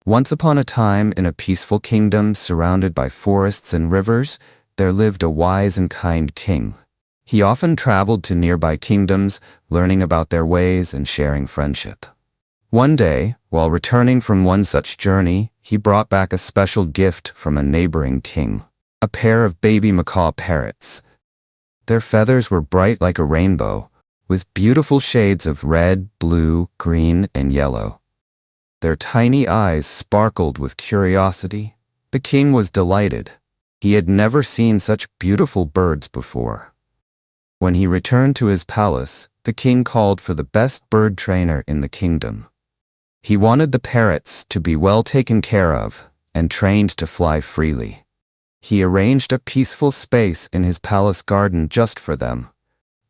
Once upon a time, in a peaceful kingdom surrounded by forests and rivers, there lived a wise and kind king. He often traveled to nearby kingdoms, learning about their ways and sharing friendship. One day, while returning from one such journey, he brought back a special gift from a neighboring king, a pair of baby macaw parrots. Their feathers were bright like a rainbow, with beautiful shades of red, blue, green, and yellow. Their tiny eyes sparkled with curiosity. The king was delighted. He had never seen such beautiful birds before. When he returned to his palace, the king called for the best bird trainer in the kingdom. He wanted the parrots to be well taken care of and trained to fly freely. He arranged a peaceful space in his palace garden just for them.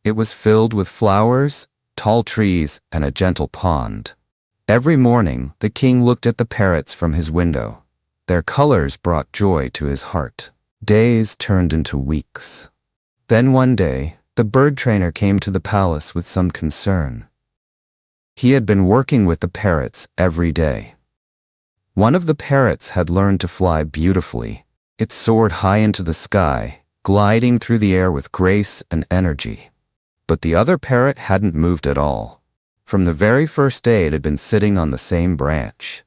It was filled with flowers, tall trees, and a gentle pond. Every morning, the king looked at the parrots from his window. Their colors brought joy to his heart. Days turned into weeks. Then one day, the bird trainer came to the palace with some concern. He had been working with the parrots every day. One of the parrots had learned to fly beautifully. It soared high into the sky, gliding through the air with grace and energy. But the other parrot hadn't moved at all. From the very first day, it had been sitting on the same branch.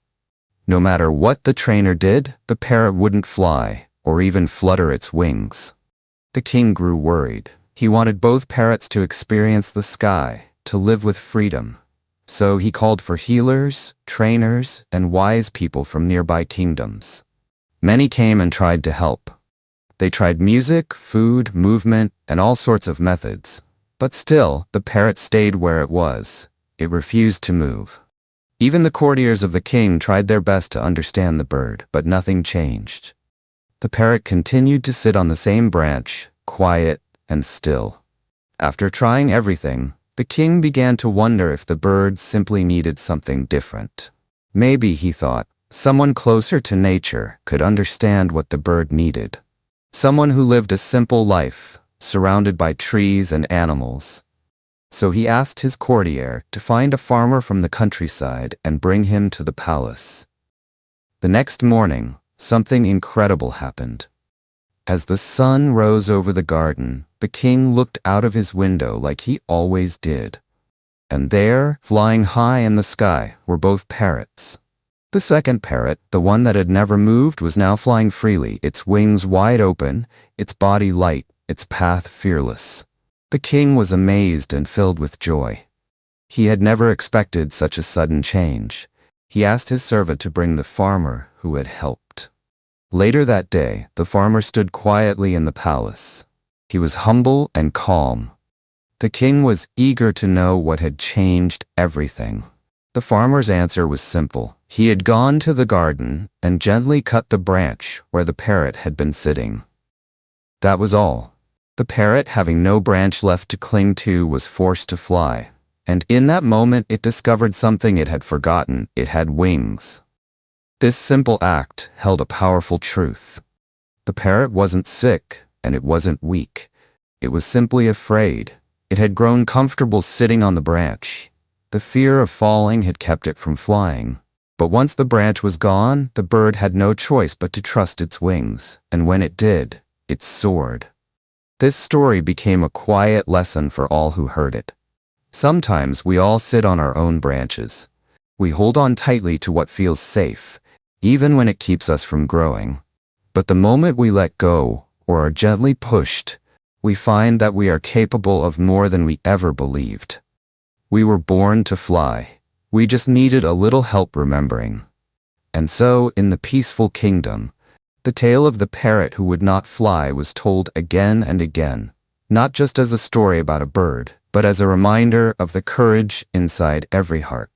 No matter what the trainer did, the parrot wouldn't fly or even flutter its wings. The king grew worried. He wanted both parrots to experience the sky, to live with freedom. So he called for healers, trainers, and wise people from nearby kingdoms. Many came and tried to help. They tried music, food, movement, and all sorts of methods. But still, the parrot stayed where it was. It refused to move. Even the courtiers of the king tried their best to understand the bird, but nothing changed. The parrot continued to sit on the same branch, quiet and still. After trying everything, the king began to wonder if the bird simply needed something different. Maybe, he thought, someone closer to nature could understand what the bird needed. Someone who lived a simple life, surrounded by trees and animals. So he asked his courtier to find a farmer from the countryside and bring him to the palace. The next morning, something incredible happened. As the sun rose over the garden, the king looked out of his window like he always did. And there, flying high in the sky, were both parrots. The second parrot, the one that had never moved, was now flying freely, its wings wide open, its body light, its path fearless. The king was amazed and filled with joy. He had never expected such a sudden change. He asked his servant to bring the farmer who had helped. Later that day, the farmer stood quietly in the palace. He was humble and calm. The king was eager to know what had changed everything. The farmer's answer was simple. He had gone to the garden and gently cut the branch where the parrot had been sitting. That was all. The parrot, having no branch left to cling to, was forced to fly. And in that moment, it discovered something it had forgotten. It had wings. This simple act held a powerful truth. The parrot wasn't sick, and it wasn't weak. It was simply afraid. It had grown comfortable sitting on the branch. The fear of falling had kept it from flying. But once the branch was gone, the bird had no choice but to trust its wings. And when it did, it soared. This story became a quiet lesson for all who heard it. Sometimes we all sit on our own branches. We hold on tightly to what feels safe, even when it keeps us from growing. But the moment we let go, or are gently pushed, we find that we are capable of more than we ever believed. We were born to fly. We just needed a little help remembering. And so, in the peaceful kingdom, the tale of the parrot who would not fly was told again and again, not just as a story about a bird, but as a reminder of the courage inside every heart.